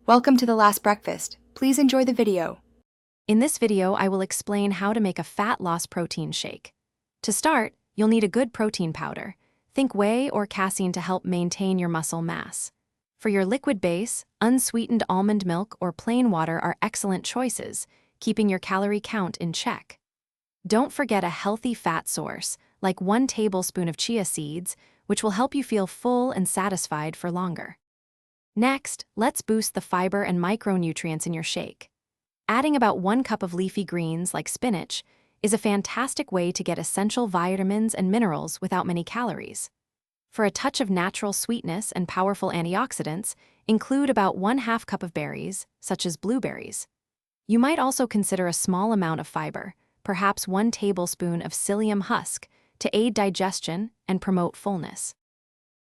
Welcome to The Last Breakfast. Please enjoy the video. In this video, I will explain how to make a fat loss protein shake. To start, you'll need a good protein powder. Think whey or casein to help maintain your muscle mass. For your liquid base, unsweetened almond milk or plain water are excellent choices, keeping your calorie count in check. Don't forget a healthy fat source, like 1 tablespoon of chia seeds, which will help you feel full and satisfied for longer. Next, let's boost the fiber and micronutrients in your shake. Adding about 1 cup of leafy greens like spinach is a fantastic way to get essential vitamins and minerals without many calories. For a touch of natural sweetness and powerful antioxidants, include about 1/2 cup of berries, such as blueberries. You might also consider a small amount of fiber, perhaps 1 tablespoon of psyllium husk, to aid digestion and promote fullness.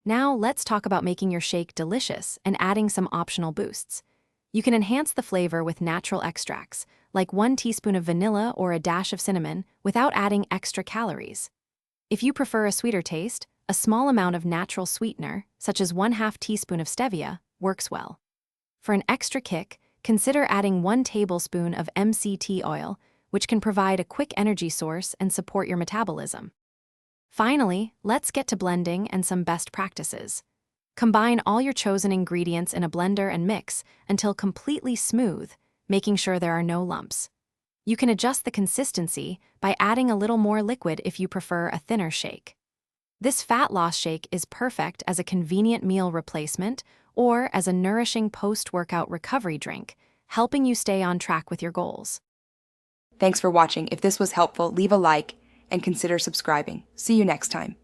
Now let's talk about making your shake delicious and adding some optional boosts. You can enhance the flavor with natural extracts, like 1 teaspoon of vanilla or a dash of cinnamon, without adding extra calories. If you prefer a sweeter taste, a small amount of natural sweetener, such as 1/2 teaspoon of stevia, works well. For an extra kick, consider adding 1 tablespoon of MCT oil, which can provide a quick energy source and support your metabolism. Finally, let's get to blending and some best practices. Combine all your chosen ingredients in a blender and mix until completely smooth, making sure there are no lumps. You can adjust the consistency by adding a little more liquid if you prefer a thinner shake. This fat loss shake is perfect as a convenient meal replacement or as a nourishing post-workout recovery drink, helping you stay on track with your goals. Thanks for watching. If this was helpful, leave a like and consider subscribing. See you next time.